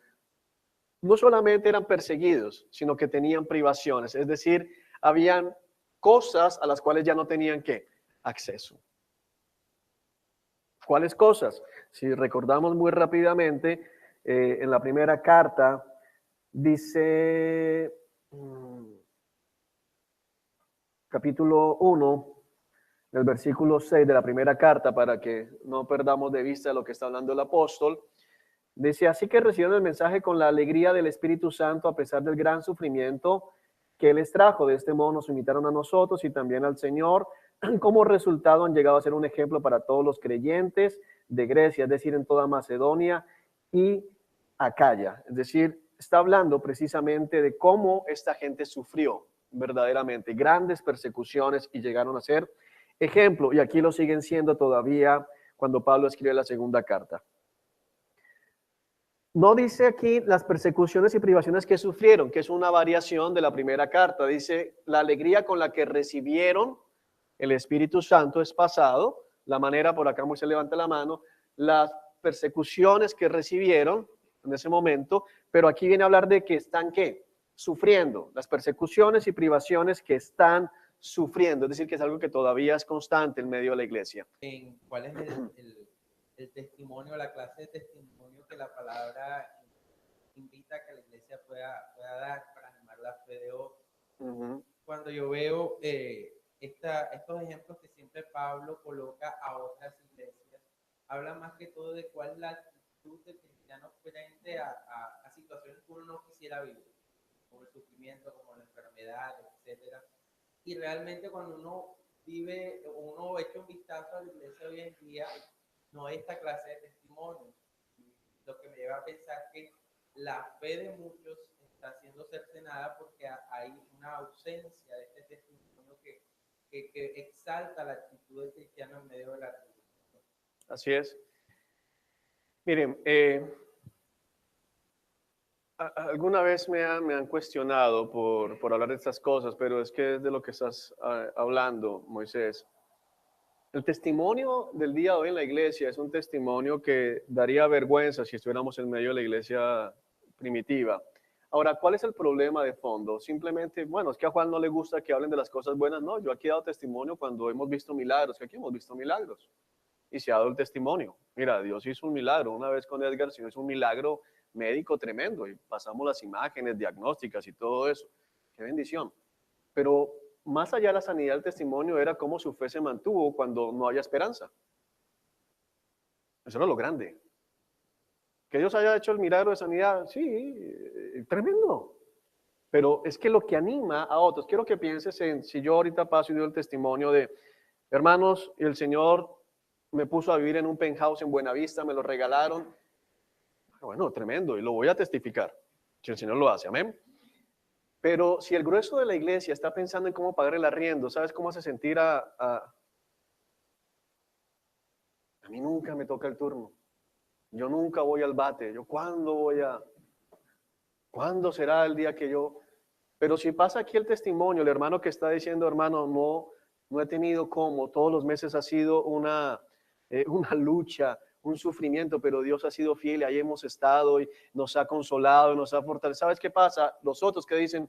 No solamente eran perseguidos, sino que tenían privaciones, es decir, habían cosas a las cuales ya no tenían ¿qué? Acceso. ¿Cuáles cosas? Si recordamos muy rápidamente, en la primera carta dice, capítulo 1, del versículo 6 de la primera carta, para que no perdamos de vista lo que está hablando el apóstol, dice, así que recibieron el mensaje con la alegría del Espíritu Santo a pesar del gran sufrimiento que Él les trajo. De este modo nos imitaron a nosotros y también al Señor. Como resultado han llegado a ser un ejemplo para todos los creyentes de Grecia, es decir, en toda Macedonia y Acaya. Es decir, está hablando precisamente de cómo esta gente sufrió verdaderamente grandes persecuciones y llegaron a ser ejemplo, y aquí lo siguen siendo todavía cuando Pablo escribe la segunda carta. No dice aquí las persecuciones y privaciones que sufrieron, que es una variación de la primera carta. Dice la alegría con la que recibieron el Espíritu Santo es pasado, la manera, por acá Moisés levanta la mano, las persecuciones que recibieron en ese momento, pero aquí viene a hablar de que están, ¿qué? Sufriendo, las persecuciones y privaciones que están sufriendo, es decir, que es algo que todavía es constante en medio de la iglesia. ¿Cuál es el testimonio, la clase de testimonio que la palabra invita a que la iglesia pueda dar para animar la fe de otros? Cuando yo veo estos ejemplos que siempre Pablo coloca a otras iglesias, habla más que todo de cuál es la actitud del cristiano frente a situaciones que uno no quisiera vivir, como el sufrimiento, como la enfermedad, etcétera. Y realmente cuando uno echa un vistazo a la iglesia hoy en día, no hay esta clase de testimonios. Lo que me lleva a pensar que la fe de muchos está siendo cercenada porque hay una ausencia de este testimonio que exalta la actitud del cristiano en medio de la tribulación. Así es. Miren, alguna vez me han cuestionado por hablar de estas cosas, pero es que es de lo que estás hablando, Moisés. El testimonio del día de hoy en la iglesia es un testimonio que daría vergüenza si estuviéramos en medio de la iglesia primitiva. Ahora, ¿cuál es el problema de fondo? Simplemente, bueno, es que a Juan no le gusta que hablen de las cosas buenas. No, yo aquí he dado testimonio cuando hemos visto milagros, que aquí hemos visto milagros. Y se ha dado el testimonio. Mira, Dios hizo un milagro. Una vez con Edgar se hizo un milagro médico tremendo y pasamos las imágenes diagnósticas y todo eso. Qué bendición. Pero más allá de la sanidad, el testimonio era cómo su fe se mantuvo cuando no había esperanza. Eso era lo grande. Que Dios haya hecho el milagro de sanidad, sí, tremendo. Pero es que lo que anima a otros, quiero que pienses en si yo ahorita paso y doy el testimonio de, hermanos, el Señor me puso a vivir en un penthouse en Buenavista, me lo regalaron. Bueno, tremendo, y lo voy a testificar, si el Señor lo hace, amén. Pero si el grueso de la iglesia está pensando en cómo pagar el arriendo, ¿sabes cómo hace sentir a mí nunca me toca el turno? Yo nunca voy al bate. ¿Cuándo será el día que yo? Pero si pasa aquí el testimonio, el hermano que está diciendo, hermano, no he tenido cómo, todos los meses ha sido una lucha, un sufrimiento, pero Dios ha sido fiel y ahí hemos estado y nos ha consolado, nos ha fortalecido. ¿Sabes qué pasa? Los otros que dicen,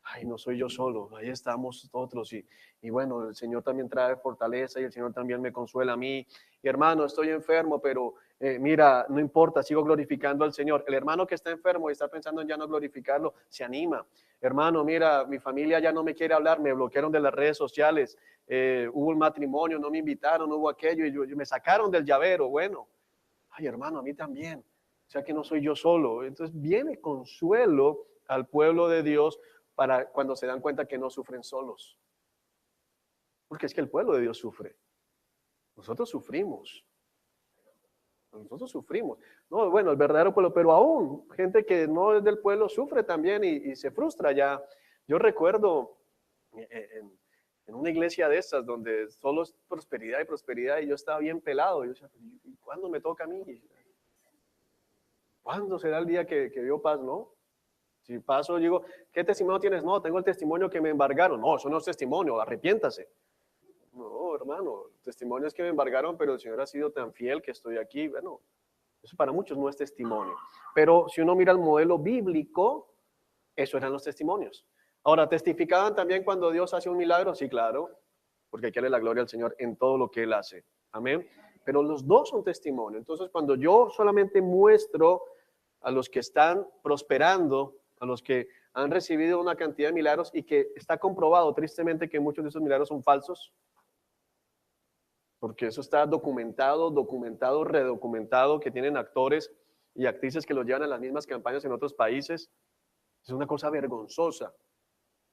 ay, no soy yo solo, ahí estamos otros y bueno, el Señor también trae fortaleza y el Señor también me consuela a mí. Y hermano, estoy enfermo, pero mira, no importa, sigo glorificando al Señor. El hermano que está enfermo y está pensando en ya no glorificarlo, se anima. Hermano, mira, mi familia ya no me quiere hablar, me bloquearon de las redes sociales, hubo un matrimonio, no me invitaron, hubo aquello y me sacaron del llavero. Bueno, ay hermano, a mí también. O sea que no soy yo solo. Entonces viene consuelo al pueblo de Dios para cuando se dan cuenta que no sufren solos. Porque es que el pueblo de Dios sufre. Nosotros sufrimos. Nosotros sufrimos. No, bueno, el verdadero pueblo, pero aún gente que no es del pueblo sufre también y se frustra ya. Yo recuerdo en una iglesia de estas donde solo es prosperidad y prosperidad y yo estaba bien pelado. Yo decía, ¿cuándo me toca a mí? ¿Cuándo será el día que veo paz? No. Si paso, digo, ¿qué testimonio tienes? No, tengo el testimonio que me embargaron. No, eso no es testimonio, arrepiéntase. No, hermano, el testimonio es que me embargaron, pero el Señor ha sido tan fiel que estoy aquí. Bueno, eso para muchos no es testimonio. Pero si uno mira el modelo bíblico, eso eran los testimonios. Ahora, ¿testificaban también cuando Dios hace un milagro? Sí, claro, porque hay que darle la gloria al Señor en todo lo que Él hace. Amén. Pero los dos son testimonio. Entonces, cuando yo solamente muestro a los que están prosperando, a los que han recibido una cantidad de milagros y que está comprobado tristemente que muchos de esos milagros son falsos, porque eso está documentado, redocumentado, que tienen actores y actrices que los llevan a las mismas campañas en otros países. Es una cosa vergonzosa.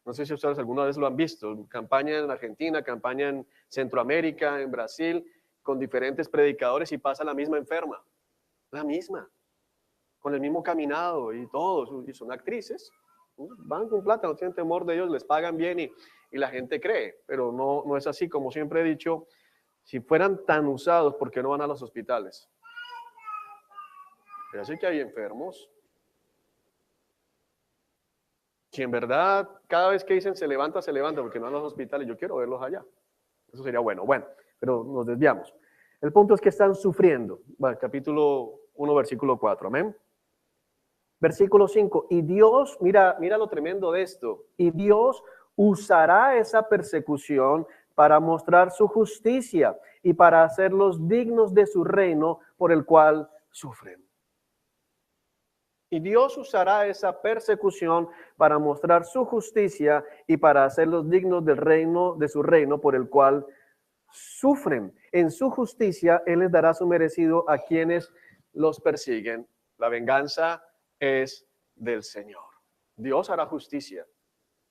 No sé si ustedes alguna vez lo han visto. Campaña en Argentina, campaña en Centroamérica, en Brasil, con diferentes predicadores y pasa la misma enferma. La misma. Con el mismo caminado y todos. Y son actrices. Van con plata, no tienen temor de ellos, les pagan bien y la gente cree. Pero no es así. Como siempre he dicho, si fueran tan usados, ¿por qué no van a los hospitales? Pero así que hay enfermos. Si en verdad cada vez que dicen se levanta, porque no van a los hospitales, yo quiero verlos allá. Eso sería bueno. Bueno, pero nos desviamos. El punto es que están sufriendo. Bueno, capítulo 1, versículo 4. Amén. Versículo 5. Y Dios, mira lo tremendo de esto. Y Dios usará esa persecución para mostrar su justicia y para hacerlos dignos de su reino por el cual sufren. Y Dios usará esa persecución para mostrar su justicia y para hacerlos dignos del reino, de su reino por el cual sufren. En su justicia, Él les dará su merecido a quienes los persiguen. La venganza es del Señor. Dios hará justicia.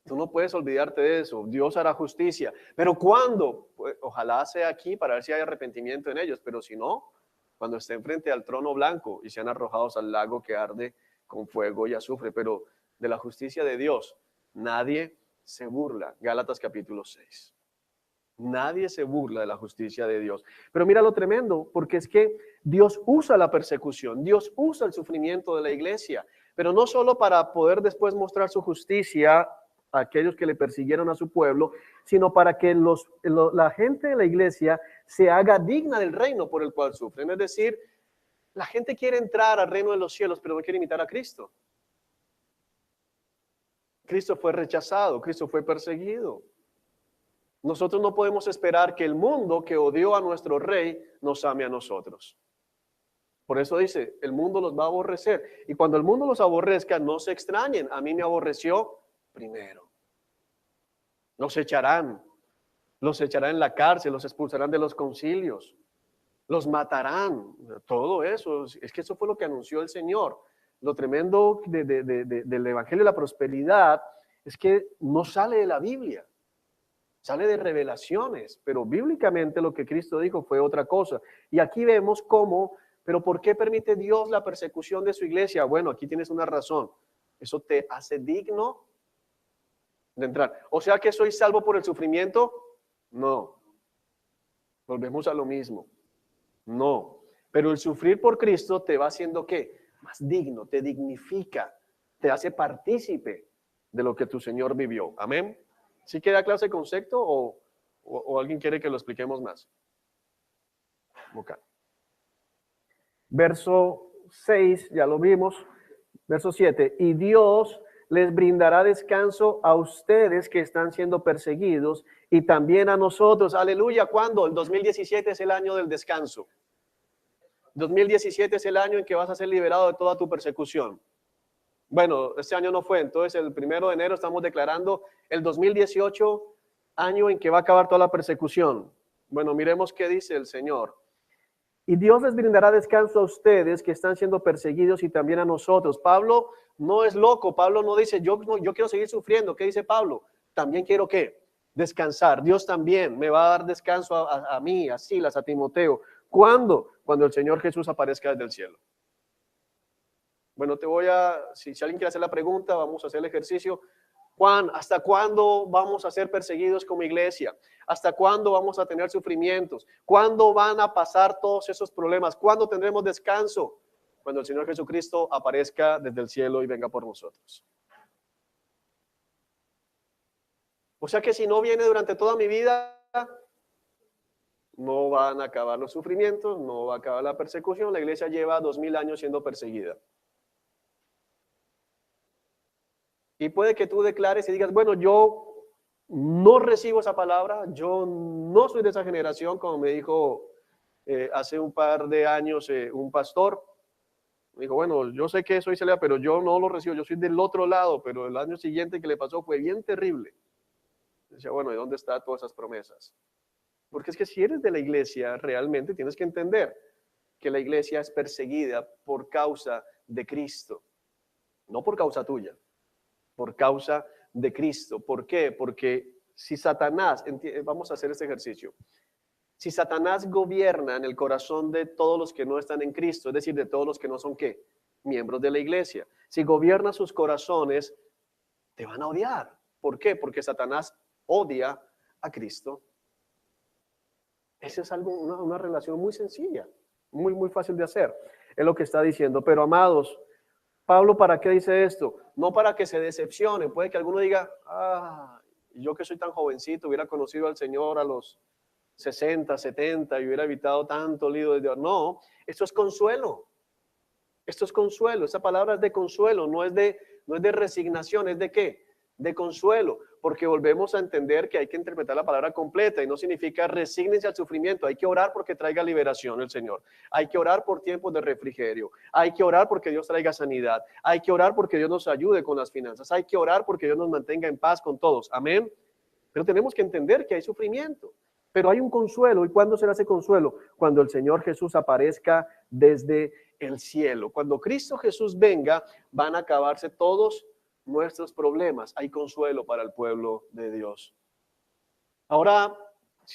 Tú no puedes olvidarte de eso. Dios hará justicia. ¿Pero cuándo? Pues, ojalá sea aquí para ver si hay arrepentimiento en ellos. Pero si no, cuando estén frente al trono blanco y sean arrojados al lago que arde con fuego y azufre. Pero de la justicia de Dios nadie se burla. Gálatas capítulo 6. Nadie se burla de la justicia de Dios. Pero mira lo tremendo, porque es que Dios usa la persecución, Dios usa el sufrimiento de la iglesia, pero no solo para poder después mostrar su justicia a aquellos que le persiguieron a su pueblo, sino para que la gente de la iglesia se haga digna del reino por el cual sufren. Es decir, la gente quiere entrar al reino de los cielos, pero no quiere imitar a Cristo. Cristo fue rechazado, Cristo fue perseguido. Nosotros no podemos esperar que el mundo que odió a nuestro rey nos ame a nosotros. Por eso dice, el mundo los va a aborrecer. Y cuando el mundo los aborrezca, no se extrañen. A mí me aborreció primero. Los echarán en la cárcel, los expulsarán de los concilios, los matarán. Todo eso, es que eso fue lo que anunció el Señor. Lo tremendo del Evangelio de la Prosperidad es que no sale de la Biblia. Sale de revelaciones, pero bíblicamente lo que Cristo dijo fue otra cosa. Y aquí vemos cómo, pero ¿por qué permite Dios la persecución de su iglesia? Bueno, aquí tienes una razón. Eso te hace digno de entrar. O sea que soy salvo por el sufrimiento. No. Volvemos a lo mismo. No. Pero el sufrir por Cristo te va haciendo ¿qué? Más digno, te dignifica, te hace partícipe de lo que tu Señor vivió. Amén. ¿Sí queda clase el concepto o alguien quiere que lo expliquemos más? Okay. Verso 6, ya lo vimos. Verso 7, y Dios les brindará descanso a ustedes que están siendo perseguidos y también a nosotros. Aleluya, ¿cuándo? El 2017 es el año del descanso. 2017 es el año en que vas a ser liberado de toda tu persecución. Bueno, este año no fue, entonces el 1 de enero estamos declarando el 2018 año en que va a acabar toda la persecución. Bueno, miremos qué dice el Señor. Y Dios les brindará descanso a ustedes que están siendo perseguidos y también a nosotros. Pablo no es loco, Pablo no dice yo quiero seguir sufriendo. ¿Qué dice Pablo? También quiero ¿qué? Descansar. Dios también me va a dar descanso a mí, a Silas, a Timoteo. ¿Cuándo? Cuando el Señor Jesús aparezca desde el cielo. Bueno, si alguien quiere hacer la pregunta, vamos a hacer el ejercicio. Juan, ¿hasta cuándo vamos a ser perseguidos como iglesia? ¿Hasta cuándo vamos a tener sufrimientos? ¿Cuándo van a pasar todos esos problemas? ¿Cuándo tendremos descanso? Cuando el Señor Jesucristo aparezca desde el cielo y venga por nosotros. O sea que si no viene durante toda mi vida, no van a acabar los sufrimientos, no va a acabar la persecución. La iglesia lleva 2000 años siendo perseguida. Y puede que tú declares y digas, bueno, yo no recibo esa palabra, yo no soy de esa generación, como me dijo hace un par de años un pastor. Me dijo, bueno, yo sé que soy celebra, pero yo no lo recibo, yo soy del otro lado, pero el año siguiente que le pasó fue bien terrible. Decía, bueno, ¿y dónde están todas esas promesas? Porque es que si eres de la iglesia, realmente tienes que entender que la iglesia es perseguida por causa de Cristo, no por causa tuya. Por causa de Cristo. ¿Por qué? Porque si Satanás, vamos a hacer este ejercicio, si Satanás gobierna en el corazón de todos los que no están en Cristo, es decir, de todos los que no son ¿qué? Miembros de la iglesia, si gobierna sus corazones, te van a odiar. ¿Por qué? Porque Satanás odia a Cristo. Esa es algo, una relación muy sencilla, muy fácil de hacer. Es lo que está diciendo. Pero amados, Pablo, ¿para qué dice esto? No para que se decepcionen. Puede que alguno diga, yo que soy tan jovencito, hubiera conocido al Señor a los 60, 70 y hubiera evitado tanto lío de Dios. No, esto es consuelo. Esto es consuelo. Esa palabra es de consuelo, no es de resignación. ¿Es de qué? De consuelo. Porque volvemos a entender que hay que interpretar la palabra completa y no significa resígnense al sufrimiento. Hay que orar porque traiga liberación el Señor. Hay que orar por tiempos de refrigerio. Hay que orar porque Dios traiga sanidad. Hay que orar porque Dios nos ayude con las finanzas. Hay que orar porque Dios nos mantenga en paz con todos. Amén. Pero tenemos que entender que hay sufrimiento. Pero hay un consuelo. ¿Y cuándo será ese consuelo? Cuando el Señor Jesús aparezca desde el cielo. Cuando Cristo Jesús venga, van a acabarse todos nuestros problemas. Hay consuelo para el pueblo de Dios. Ahora,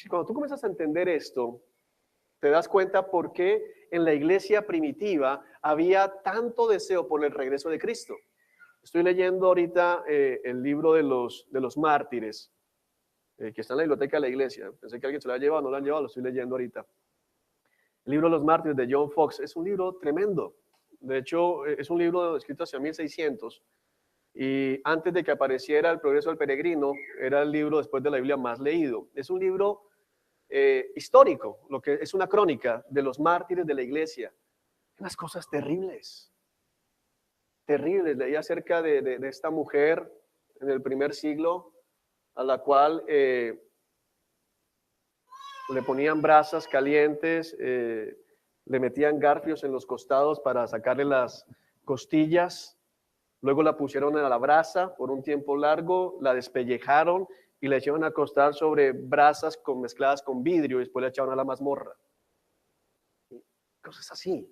cuando tú comienzas a entender esto, te das cuenta por qué en la iglesia primitiva había tanto deseo por el regreso de Cristo. Estoy leyendo ahorita el libro de los mártires, que está en la biblioteca de la iglesia. Pensé que alguien se lo ha llevado, no lo han llevado, lo estoy leyendo ahorita. El libro de los mártires de John Fox es un libro tremendo. De hecho, es un libro escrito hacia 1600. Y antes de que apareciera El progreso del peregrino, era el libro después de la Biblia más leído. Es un libro histórico, lo que es una crónica de los mártires de la iglesia. Unas cosas terribles, terribles. Leí acerca de esta mujer en el primer siglo, a la cual le ponían brasas calientes, le metían garfios en los costados para sacarle las costillas. Luego la pusieron a la brasa por un tiempo largo, la despellejaron y la echaron a acostar sobre brasas mezcladas con vidrio y después la echaron a la mazmorra. Cosas así.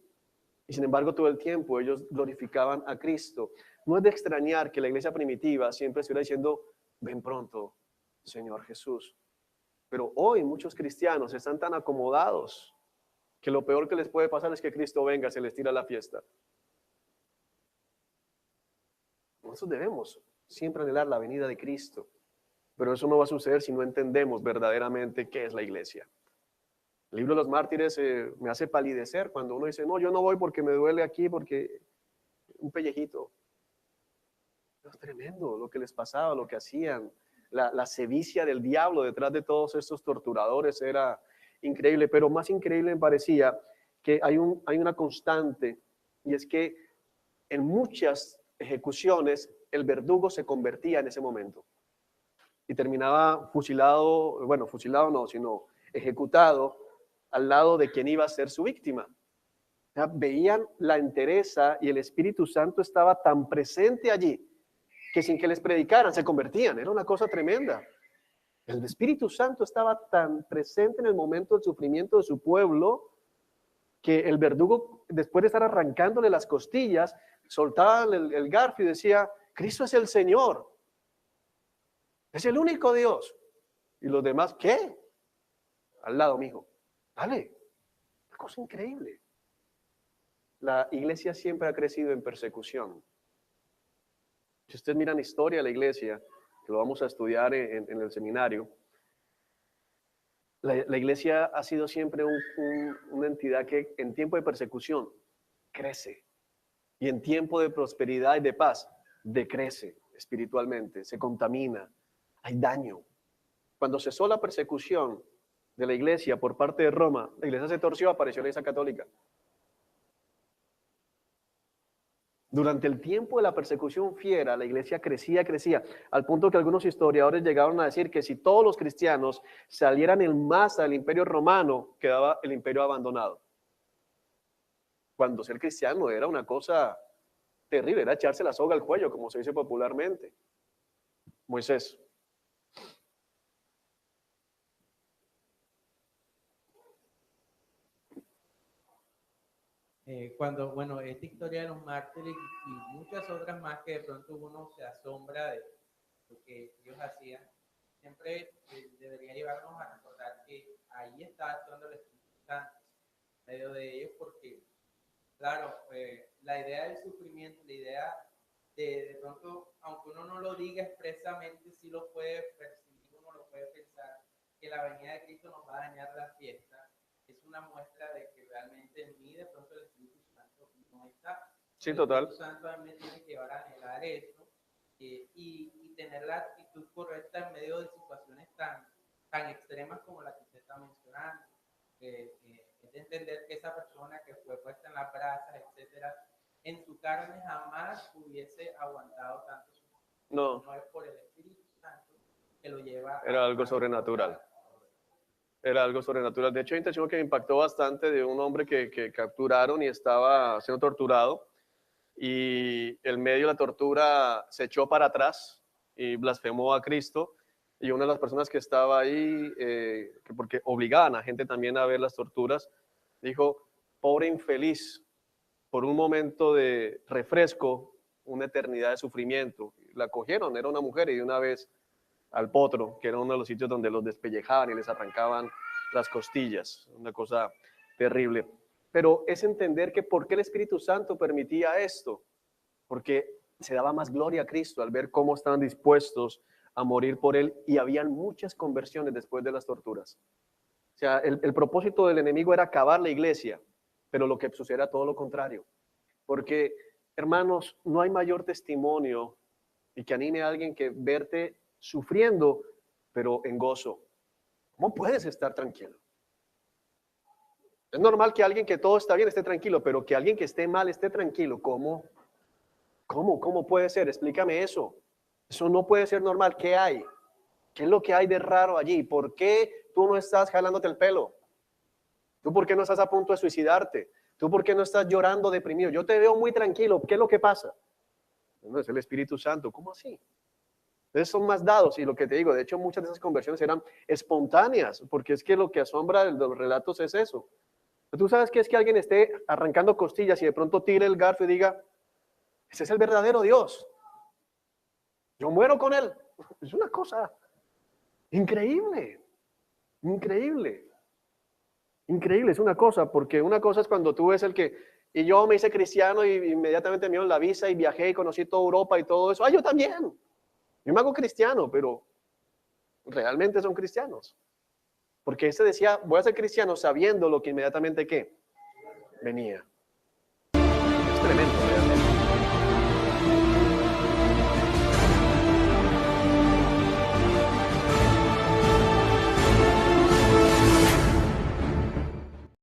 Y sin embargo, todo el tiempo ellos glorificaban a Cristo. No es de extrañar que la iglesia primitiva siempre estuviera diciendo, ven pronto, Señor Jesús. Pero hoy muchos cristianos están tan acomodados que lo peor que les puede pasar es que Cristo venga, se les tira la fiesta. Nosotros debemos siempre anhelar la venida de Cristo, pero eso no va a suceder si no entendemos verdaderamente qué es la iglesia. El libro de los mártires me hace palidecer cuando uno dice, no, yo no voy porque me duele aquí, porque un pellejito. Es tremendo lo que les pasaba, lo que hacían. La sevicia del diablo detrás de todos estos torturadores era increíble, pero más increíble me parecía que hay una constante, y es que en muchas ejecuciones el verdugo se convertía en ese momento y terminaba fusilado, bueno, fusilado no, sino ejecutado al lado de quien iba a ser su víctima. O sea, veían la entereza y el Espíritu Santo estaba tan presente allí que sin que les predicaran se convertían. Era una cosa tremenda. El Espíritu Santo estaba tan presente en el momento del sufrimiento de su pueblo que el verdugo, después de estar arrancándole las costillas, soltaba el garfio y decía, Cristo es el Señor, es el único Dios. Y los demás, ¿qué? Al lado, mijo, dale. Una cosa increíble. La iglesia siempre ha crecido en persecución. Si ustedes miran historia de la iglesia, que lo vamos a estudiar en el seminario, la iglesia ha sido siempre una entidad que en tiempo de persecución crece y en tiempo de prosperidad y de paz decrece espiritualmente, se contamina, hay daño. Cuando cesó la persecución de la iglesia por parte de Roma, la iglesia se torció, apareció la iglesia católica. Durante el tiempo de la persecución fiera, la iglesia crecía, al punto que algunos historiadores llegaron a decir que si todos los cristianos salieran en masa del imperio romano, quedaba el imperio abandonado. Cuando ser cristiano era una cosa terrible, era echarse la soga al cuello, como se dice popularmente. Moisés. Bueno, esta historia de los mártires y muchas otras más que de pronto uno se asombra lo que ellos hacían, siempre debería llevarnos a recordar que ahí está actuando el Espíritu Santo en medio de ellos, porque, claro, la idea del sufrimiento, la idea de pronto, aunque uno no lo diga expresamente, sí lo puede percibir, uno lo puede pensar, que la venida de Cristo nos va a dañar la fiesta. Es una muestra de que realmente en mí de pronto el Espíritu Santo no está. Sí, total. El Espíritu Santo a mí me tiene que llevar a anhelar eso y tener la actitud correcta en medio de situaciones tan extremas como la que usted está mencionando. Es de entender que esa persona que fue puesta en las brasas, etcétera, en su carne jamás hubiese aguantado tanto sufrimiento. No. No es por el Espíritu Santo que lo lleva. Era algo sobrenatural. Era algo sobrenatural. De hecho, hay un testimonio que me impactó bastante de un hombre que capturaron y estaba siendo torturado. Y en medio de la tortura se echó para atrás y blasfemó a Cristo. Y una de las personas que estaba ahí, porque obligaban a gente también a ver las torturas, dijo: pobre infeliz, por un momento de refresco, una eternidad de sufrimiento. La cogieron, era una mujer, y de una vez al potro, que era uno de los sitios donde los despellejaban y les arrancaban las costillas, una cosa terrible. Pero es entender que por qué el Espíritu Santo permitía esto, porque se daba más gloria a Cristo al ver cómo estaban dispuestos a morir por él, y habían muchas conversiones después de las torturas. O sea, el propósito del enemigo era acabar la iglesia, pero lo que sucede era todo lo contrario, porque, hermanos, no hay mayor testimonio y que anime a alguien que verte sufriendo, pero en gozo. ¿Cómo puedes estar tranquilo? Es normal que alguien que todo está bien esté tranquilo, pero que alguien que esté mal esté tranquilo. ¿Cómo? ¿Cómo puede ser? Explícame eso. Eso no puede ser normal. ¿Qué hay? ¿Qué es lo que hay de raro allí? ¿Por qué tú no estás jalándote el pelo? ¿Tú por qué no estás a punto de suicidarte? ¿Tú por qué no estás llorando deprimido? Yo te veo muy tranquilo. ¿Qué es lo que pasa? No, es el Espíritu Santo. ¿Cómo así? Entonces son más dados, y lo que te digo, de hecho muchas de esas conversiones eran espontáneas, porque es que lo que asombra de los relatos es eso. Tú sabes que es que alguien esté arrancando costillas y de pronto tire el garfio y diga: ese es el verdadero Dios, yo muero con él. Es una cosa increíble, increíble, increíble. Es una cosa, porque una cosa es cuando tú ves el que, y yo me hice cristiano y inmediatamente me dieron la visa y viajé y conocí toda Europa y todo eso. Yo también. Yo me hago cristiano, pero realmente son cristianos. Porque ese decía: voy a ser cristiano sabiendo lo que inmediatamente ¿qué? Venía.